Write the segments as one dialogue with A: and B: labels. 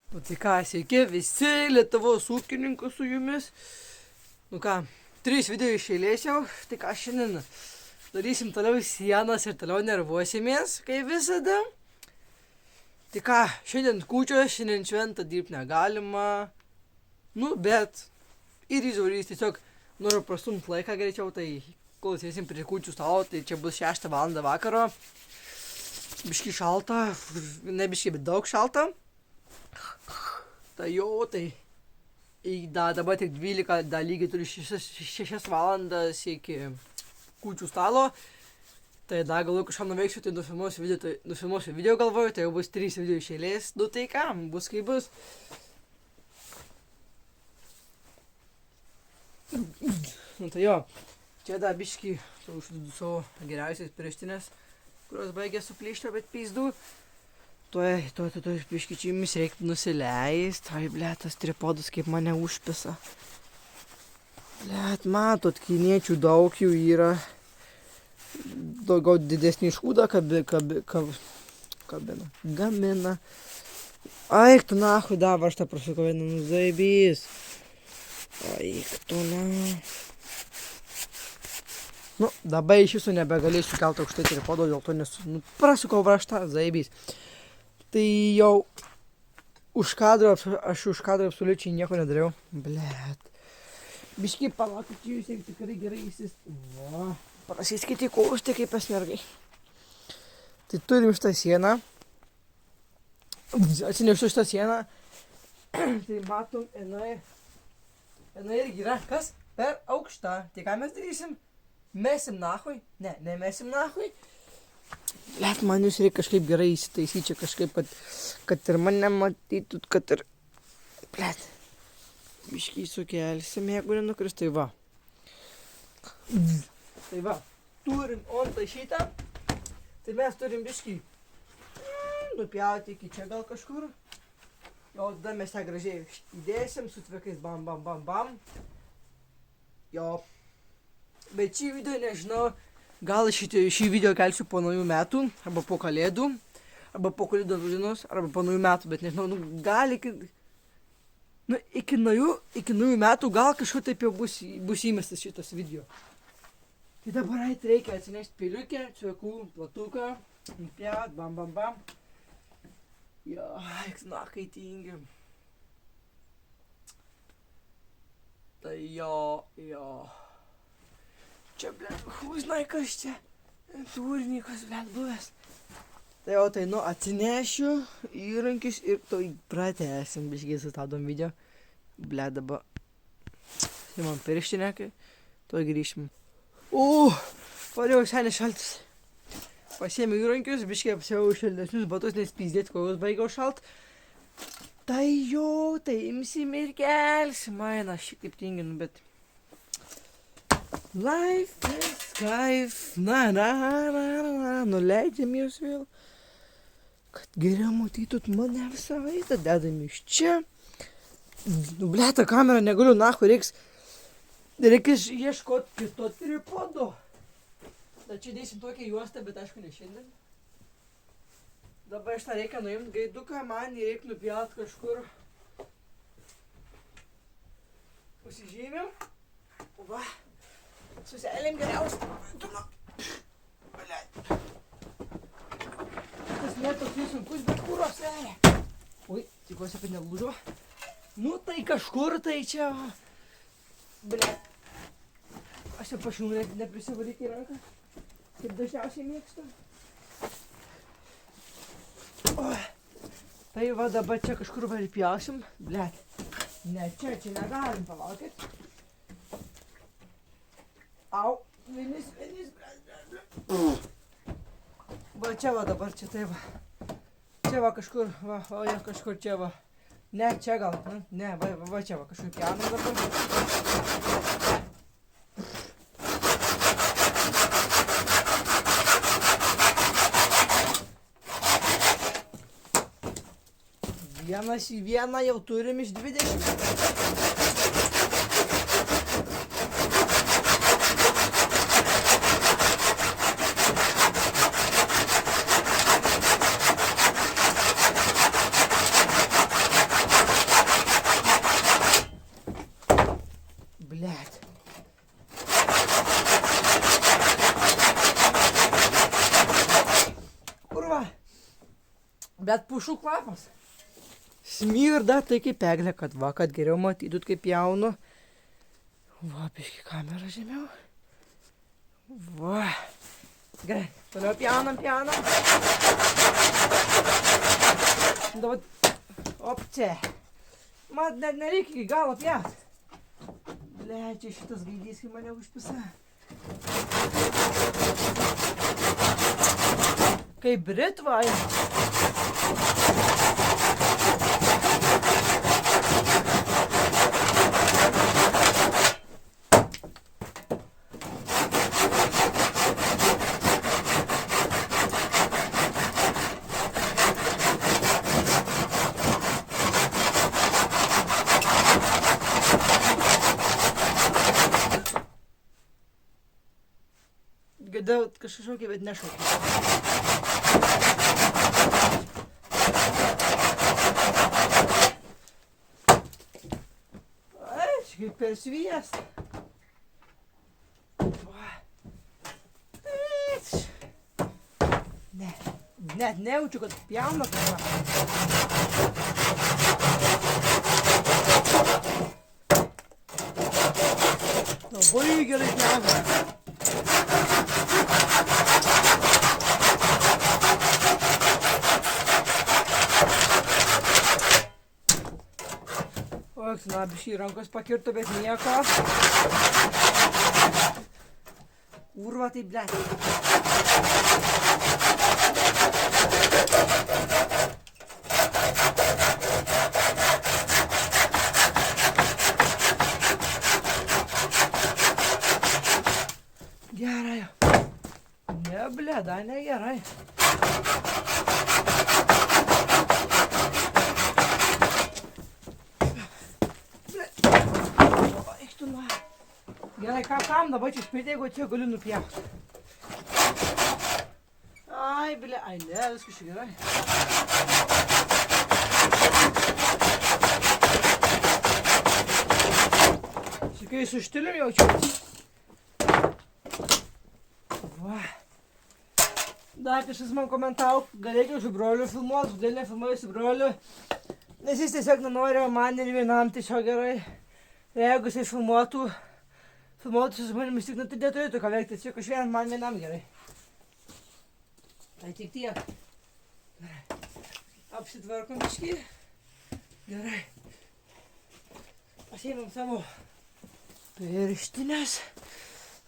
A: Nu tai ką, sveiki visi Lietuvos ūkininkų su jumis. Nu ką, 3 video iš eilės jau, tai ką šiandien darysim toliau sienas ir toliau nervuosimės, kaip visada. Tai ką, šiandien kūčios, šiandien šventą dirbti negalima. Nu, bet ir įžiūrys tiesiog noriu prastumti laiką greičiau, tai kol sėsim prie kūčių stalo, tai čia bus 6 val. Vakaro. Biški šalta, ne biški, bet daug šalta. Tai jau, tai dabar tik 12, dar lygiai turiu 6 valandas iki kūčių stalo. Tai dar galvoju kažką nuveiksiu, tai nufilmuosiu video galvoju, tai jau bus 3 video iš eilės. Nu tai ką, bus kaip bus. Nu tai jo, čia dar biški uždedu savo geriausias pirštinės, kurios baigė suplyšti, bet pizdu. Tuoj biškičiamis reiktų nusileist. Ai, blet, tas tripodas kaip mane užpisa. Blet, matot, kiniečių daug jų yra. Daugiau didesnį šūdą gamina. Aik tu nahui dabar, aš tą prasukau vieną nuzaibys. Aik tu na. Nu, dabar iš jūsų nebegalėsiu kelti aukštai tripodo, dėl to prasukau vaštą, zaibys. Tai jau už kadro absoliučiai nieko nedariau. Blet. Biški palaukit jūs, jeigu tikrai gerai Va. Prasiskite kosti kaip esmergai. Tai turim šitą sieną. Atsinešiu šitą sieną. Tai matom, jinai irgi yra. Kas? Per aukšta. Tai ką mes darysim? Mesim nahui? Ne, nemesim nahui. Blet, man jūs reikia kažkaip gerai įsitaisyti čia kažkaip, kad ir mane matytut, kad ir... Blet. Biškiai sukelsim, jeigu nenukris, tai va. Tai va, turim ontą šitą. Tai mes turim biškiai nupjauti iki čia gal kažkur. Jo, tada mes tą gražiai įdėsim, su tvekais bam, bam, bam, bam. Jo. Bet šį video nežinau. Gal šį video kelsiu po naujų metų, arba po kalėdų, arba po kalėdų dienos, arba po naujų metų, bet nežinau, gal iki naujų metų gal kažkur taip jau bus įmestas šitas video. Tai dabar reikia atsinešti peiliukę, cvekų, platuką, nupjaut, bam, bam, bam. Jo, kai tingi. Tai jo. Čia, blet, žinai, kas čia turnikas, blet, buvęs. Tai jau, atsinešiu įrankius ir to pratęsim, biškiai sustabdom video. Blet, dabar. Tai man pirštinė, kai to grįšim. Padėjau senis šaltis. Pasiėmiau įrankius, biškiai apsiavau šiltesnius batus, nes pizdėt, kol baigiau šalt. Tai jo, tai imsim ir kelsim. Maina, šitaip tinginu, bet... Life is life, nuleidžiam jūs vėl, kad geriau matytut mane visą vaizdą, dedam iš čia. Nu, bleta, kamerą negaliu, reiks ieškoti kito tripodo. Da čia dėsim tokią juostą, bet aišku ne šiandien. Dabar šitą reikia nuimti gaiduką, man jį reikia nupjaut kažkur. Pasižymim. Va. Suselėm geriausiai. Tas netoks sunkus, bet kuro selė. Oi, tikiuosi, kad nelūžo. Nu tai kažkur tai čia. Blet. Aš jau pašinau neprisivaryti į ranką. Kaip dažniausiai mėgstu. Tai va dabar čia kažkur varipjausim. Blet. Ne, čia negalim, palaukit. Au, vienis, va čia va dabar, čia tai va. Čia va kažkur, va, o ja kažkur čia va. Ne, čia gal, ne, va čia va kažkur pjaunam dabar. Vienas į vieną jau turim iš 20. Bet pušų kvapas. Smirda, tai kaip eglė, kad va, kad geriau matytut kaip jaunu. Va, biški kamerą žemiau. Va. Gerai, toliau pjaunam. Dabar, op čia. Man net nereikia iki galo pjaut. Leidžia šitas gaidys, kai mane užpisa. Kaip britvai. Gadau kažkokį, bet nešokį. Kaip per sviestą. Ne, net nejaučiu, kad pjauna kažką. Labai gerai pjauna. Na, biškai rankos pakirto, bet nieko. Urva tai blėt. Gerai. Ne, blėda, ne gerai. Gerai, kam dabar čia spėti, jeigu čia galiu nupjauti. Ai, bile, ai ne, viskas čia gerai. Šikai su štiliu jaučiu. Va. Dar kažkas man komentavo, galėčiau su broliu filmuoti, kodėl nefilmuoju su broliu. Nes jis tiesiog nenori, man ir vienam tiesiog gerai. Jeigu jisai filmuotų su manim, tik tai neturėtų ką veikti, tiesiog aš man vienam gerai. Tai tik tiek. Gerai. Apsitvarkom biškį. Gerai. Pasiėmam savo pirštinės.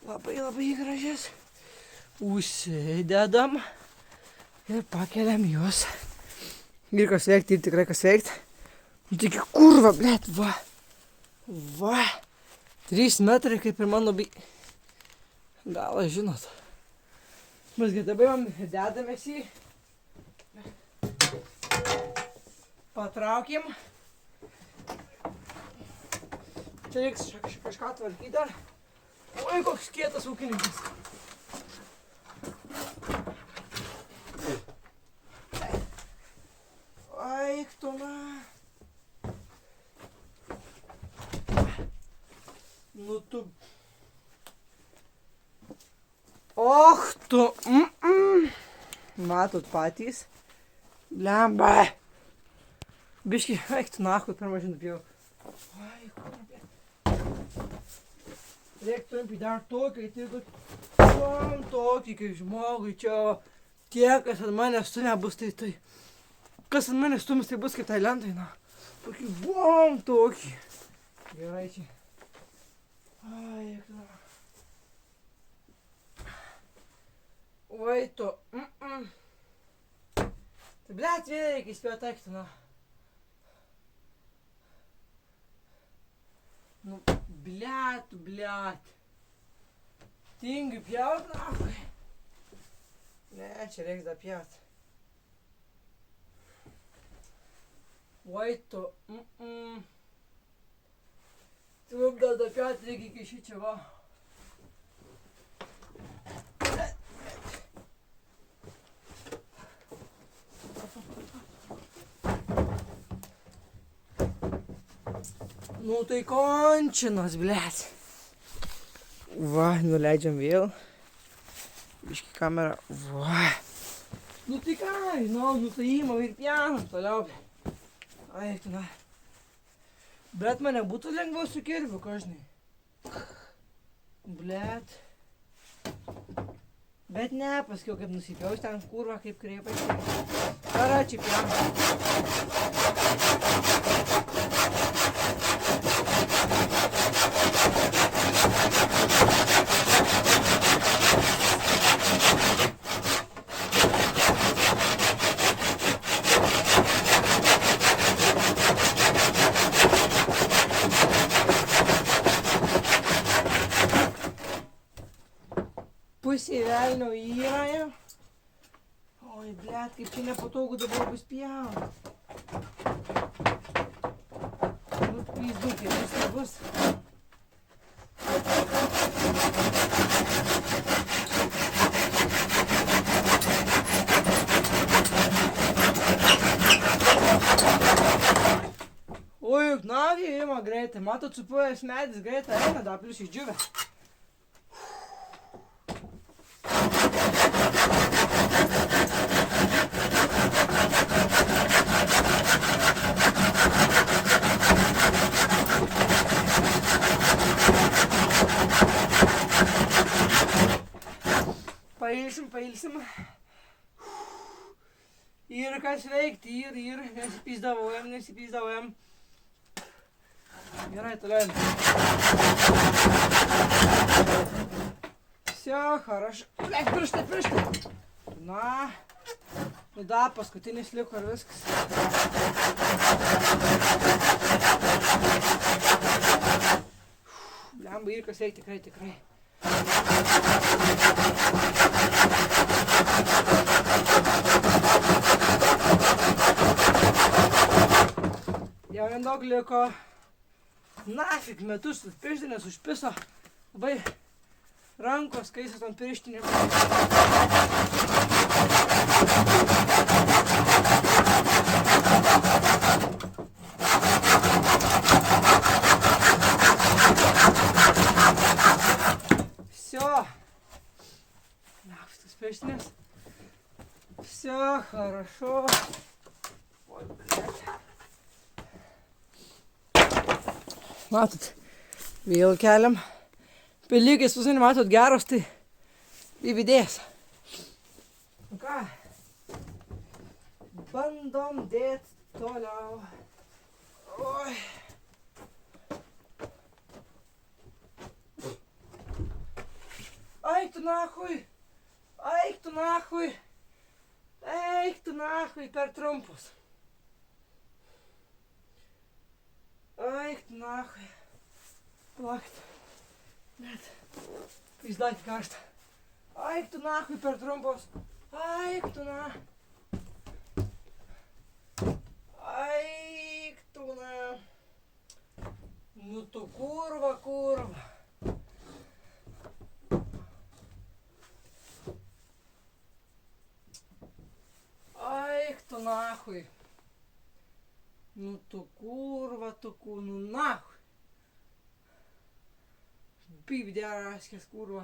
A: Labai gražias. Užsidedam. Ir pakeliam juos. Ir kas veikti, ir tikrai kas veikti. Tik kurva, blėt, va. Va. 3 metrai kaip ir mano galas, žinot. Mes dabar dedamės į. Patraukim. Čia reiks kažką tvarkyti dar. Oi, koks kietas ūkininkas. Eik tu na. Nu tu. Och tu. Matot patys. Blemba. Biški, eik tu nahui, per mažai nupjau. Ai, kur nupjau. Reiktų imti dar tokį, tokį kaip žmogui čia. Tie, kas ant mane stumia bus, tai. Kas ant mane stumis, tai bus kaip tai lentai, na. Tokį tokį. Gerai čia. Ai, eik. Oi, tu. Tai blėt, vėl reikia įspėti eikti, na. Nu, blėt. Tingiu pjaut, na. Ne, čia reiks dar pjaut. Oi, tu. Tu gal dar pjaut reikia iki šičia, va. Nu tai končinas, blėt. Va, nuleidžiam vėl. Biški kamerą. Va. Nu tai ką, žinau, nu tai įmau ir pjaunam toliau. Ai, tu na. Bet man nebūtų lengviau su kirviu, ką žinai. Blet. Bet ne, paskiau kaip nusipjaus ten kurva, kaip kreipiasi. Karačiai pjaunam. Pusė velnio yra jau. Oi, blet, kaip čia nepatogu dabar bus pjaut. Nu, pizdu, kaip vis nebus. Oi, juk navį ima greitai. Matot, supuvęs medis greitai eina, dar plius išdžiūvę. Pailsim. Ir kas veikti, ir nesipyzdavojam. Gerai, toliau. Всё, хорошо. Блядь, pirštai. Na. Nu da, paskutinis liko ir viskas. Blemba, ir kas veikti, tikrai. Jau nedaug liko. Nafik, metus pirštinės užpiso. Labai rankos kaisos ant pirštinės. Всё. Нафиг, спешнес. Всё хорошо. Ой, блядь. Matot, vėl keliam. Pelykės pusini, matot, geros, tai įvidės. Nu ką, bandom dėt toliau. Oi. Eik tu nahui, per trumpus. Eik tu nahui. Plakt. Net. Pizdaik karsta. Eik tu nahui per trumpus. Eik tu na. Nu tu kurva. Eik tu nahui. Nu tu kurva, nu nahui. Pivderaskės kurva.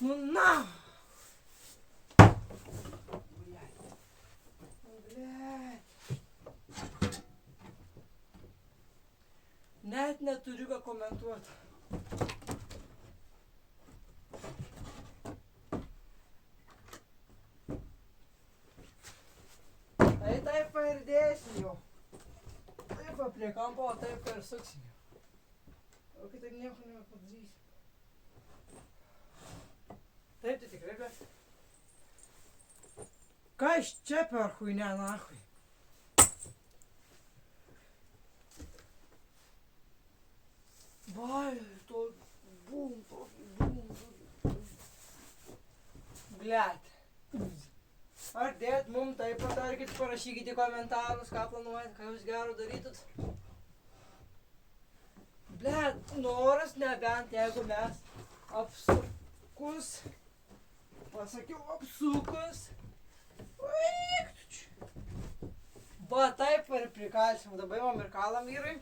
A: Nu nahui. Blėt. Net neturiu ką komentuoti. Tai taip ir dėsim jau. Taip prie kampo, o taip ir suksim jau. O kitaip nieko nepadarysim. Taip, tai tikrai, bet. Kas čia per chuйня nahui? Vai, to bum. Blet. Ar dėt mum taip patarkit, parašykite komentarus, ką planuojat, ką jūs gero darytut. Blet, noras nebent, jeigu mes apsukus. Pasakiau apsukus. Va, taip ir prikalsim. Dabar jau ir kalam vyrai.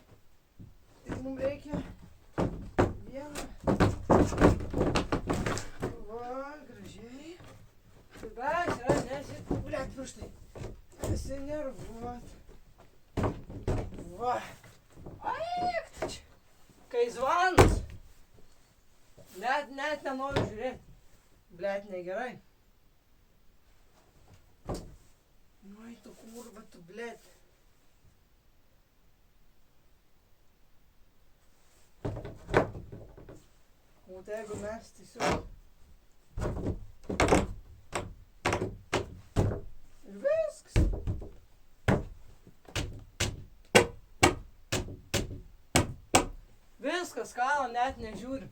A: Tik mums reikia vieną. Va, gražiai. Nesit, блядь, pirštai. Nesinervuot. Va. Aikt. Kai zvanas. Net nenoriu žiūrėt. Блядь, negerai. Oi, tu kurva, tu, блядь. O tai jeigu mes tiesiog... Ir viskas. Viskas, ką, net nežiūrim.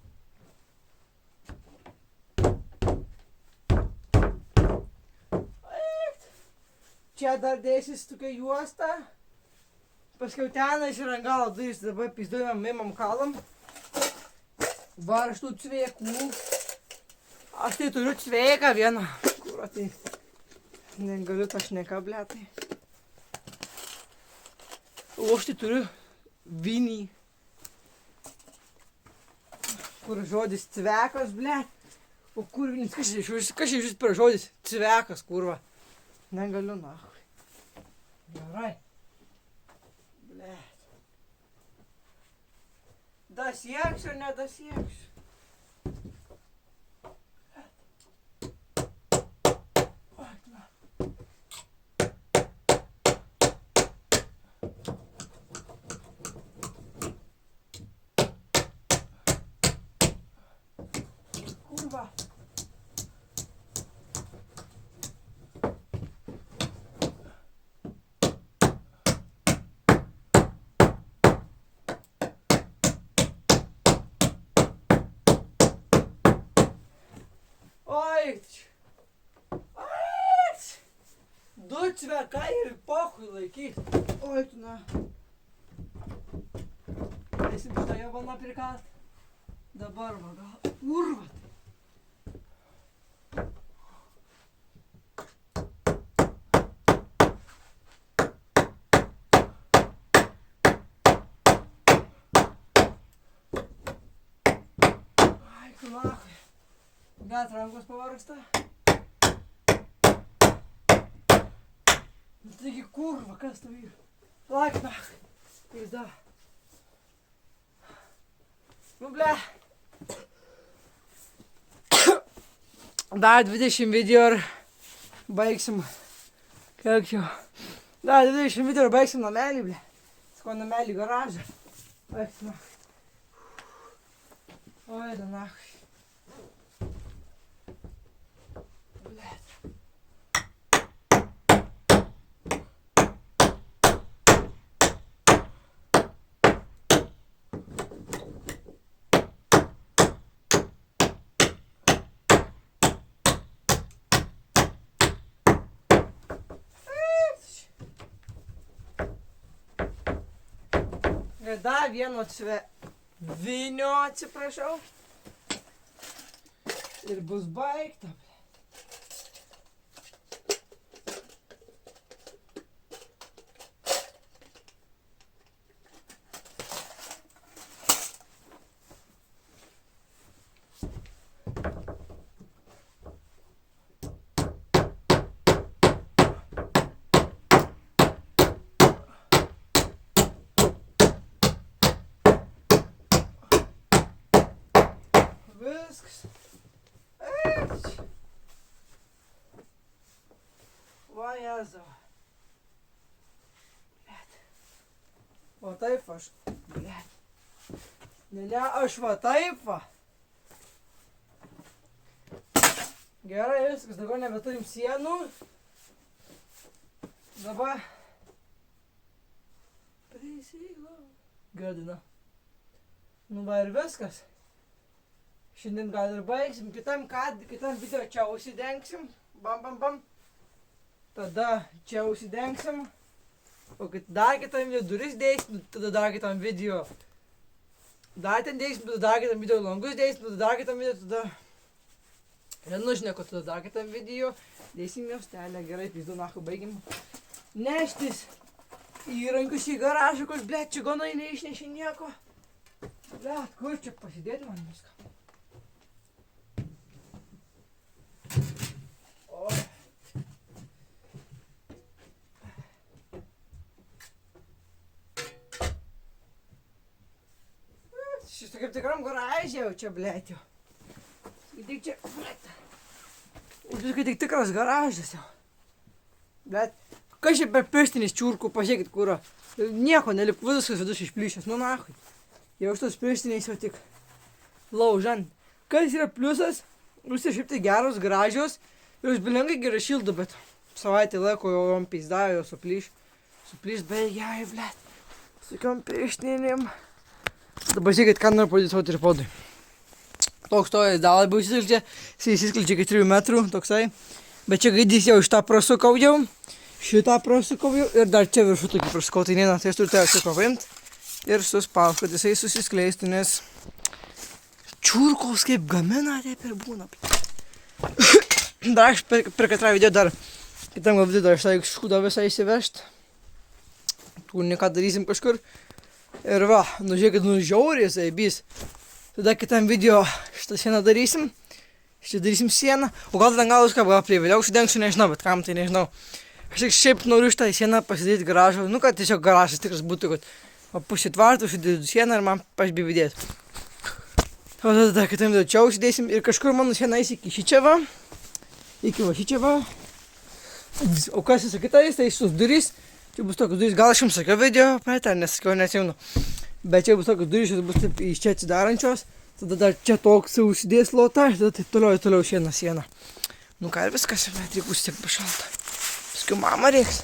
A: Čia dar dėsis tokia juosta. Paskiau ten iš rangalo durys, dabar pizduojam, imam kalam. Varštų cvėkų. Aš tai turiu cvėką vieną. Kur tai negaliu tą šneką, bletai. O aš tai turiu vinį. Kur žodis cvekas, blet. O kur vinis, kas čia iš per žodis cvekas, kurva. Negaliu, nahui. Gerai. Blet. Dasieksiu, nedasieksiu. Oi, na. Kurva. Du cvekai ir pochui laikyt. Oi, tu na. Eisim šitą javaną prikalt. Dabar va gal. Urva. Ai, tu nachui. Bet rankos pavargsta. Taigi kurva, kas tau yra? Laik, nach. Pizda. Nu, ble. Dar 20 video ir baigsim. Kiek jau? Dar 20 video ir baigsim namelį, ble. Sko namelį garažą. Baigsim, nach. Oi, da nach. Dar vieno vinio, atsiprašau. Ir bus baigta. Viskas. Eich. Va, Jėzau. Blet. Va taip aš. Blet. Ne, aš va taip va. Gerai, viskas. Dabar nebeturim sienų. Dabar. Prisiglau. Gadina. Nu va ir viskas. Šiandien gal ir baigsim, kitam video čia užsidengsim, bam. Tada čia užsidengsim, o dar kitam video duris dėsim, tada dar kitam video. Dar ten dėsim, tada dar kitam video langus dėsim, tada dar kitam video, tada... Nenužneko, tada dar kitam video. Dėsim juostelę, gerai, pizdu, nachu, baigim. Neštis įrankius į garažą, kur, blet, čigonai neišnešė nieko. Blet, kur čia pasidėti man viską? Čia kaip tikram garažė jau čia, blėt, jau. Tik čia, blėt. Čia tik tikras garažas jau. Blėt. Kas čia per pirštinis čiurkų, pažiūrėkit, kur. Nieko nelik, viskas vidus išplyšęs, nu nahui. Jau iš tos pirštiniais jau tik laužant. Kas yra pliusas, jūs šiaip tai geros, gražios, jūs bilengai gerai šildo, bet savaitę laiko jau jom pizdajo, suplyš, baigiai, blėt, su kiom pirštinim. Dabar žiūrėkit, ką noriu padėsoti ir podui. Toks tojas dar labiau įsiskleidžia, jis įsiskleidžia iki 3 metrų, toksai. Bet čia gaidys jau šitą prasukau jau, šitą prasukau jau ir dar čia viršų tokį prasukau, tai neina, tai aš turiu tai paimti ir suspaust, kad jisai susiskleistų, nes čiurkos kaip gamina, taip ir būna. Dar aš per katrą video dar, kitam gal video dar aš tai škudą visą įsivežt. Tūrinį ką darysim kažkur. Ir va, nu žiūrėkit, nu žiauriai jisai bys. Tada kitam video šitą sieną darysim. Šitą darysim sieną. O gal ten gal viską, gal prie vėliau užsidengsiu, nežinau, bet kam tai nežinau. Aš tik šiaip noriu šitą sieną pasidėti garažą. Nu, kad tiesiog garažas tikras būtų, kad pusė tvartų, užsidėtų sieną ir man pašbėvidėtų. O tada kitam video čia užsidėsim ir kažkur mano siena eis iki šičia va. Iki va šičia va. O kas visą kitą eis, tai šitus durys. Čia bus tokios durys, gal aš jums sakiau video, bet nesakiau, neatsimenu. Bet čia bus tokios durys, šios bus taip iš čia atsidarančios. Tada dar čia toks užsidės lota, tada taip toliau siena. Nu ką ir viskas, bet reikia užsiek pašalta. Paskui mama reiks.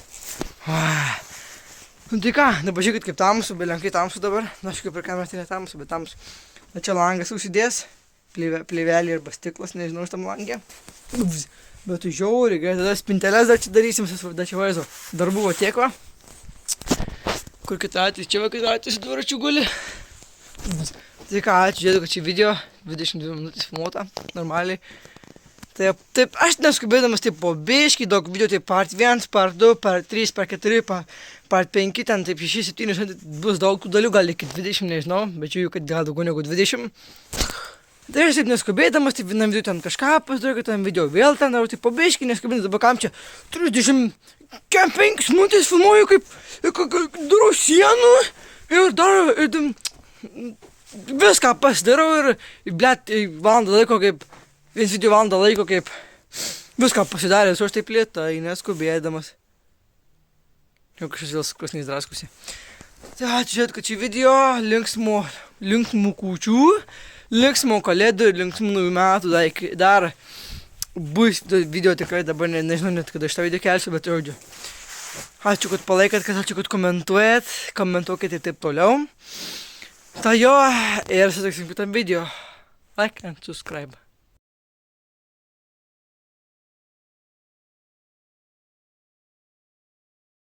A: Nu tai ką, dabar žiūrėkit kaip tamsu, belenkai tamsu dabar. Na, aš kaip ir kameras tai netamsu, bet tamsu. Na čia langas užsidės, plėvelį arba stiklas, nežinau, šitam langė. Bet tu žiauriai, gerai, tada spinteles dar čia darysim, dar čia vaizdo. Dar buvo tiek va. Kur kitą atveju, čia va kitą atveju su dviračiu guli. Tai ką, ačiū, žiūrėjau, kad čia video, 22 minutės filmuota, normaliai. Taip, aš neskubėdamas taip po biškį, daug video, taip part 1, part 2, part 3, part 4, part 5, ten taip 6, 7, bus daug tų dalių, gal iki 20, nežinau, bet žiūrėjau, kad gal daugiau negu 20. Tai aš taip neskubėdamas, taip vienam video ten kažką pasidariau, kad ten video vėl ten darau, taip po biškį neskubėdamas, dabar kam čia 35 minutės filmuoju, kaip darau sienų ir dar viską pasidarau ir, blėt, valandą laiko kaip, viens video valandą laiko kaip viską pasidaręs, o aš taip lėtai, neskubėdamas. Jau kažkas vėl krosnys draskusi. Tai ačiū, žiūrėt, kad šį video linksmų kūčių, linksmų kalėdų ir linksmų naujų metų dar bus video tikrai dabar, nežinau net kada šitą video kelsiu, bet žodžiu. Ačiū, kad palaikat, ačiū, kad komentuokit ir taip toliau. Tai jo, ir sutiksim kitam video. Like and subscribe.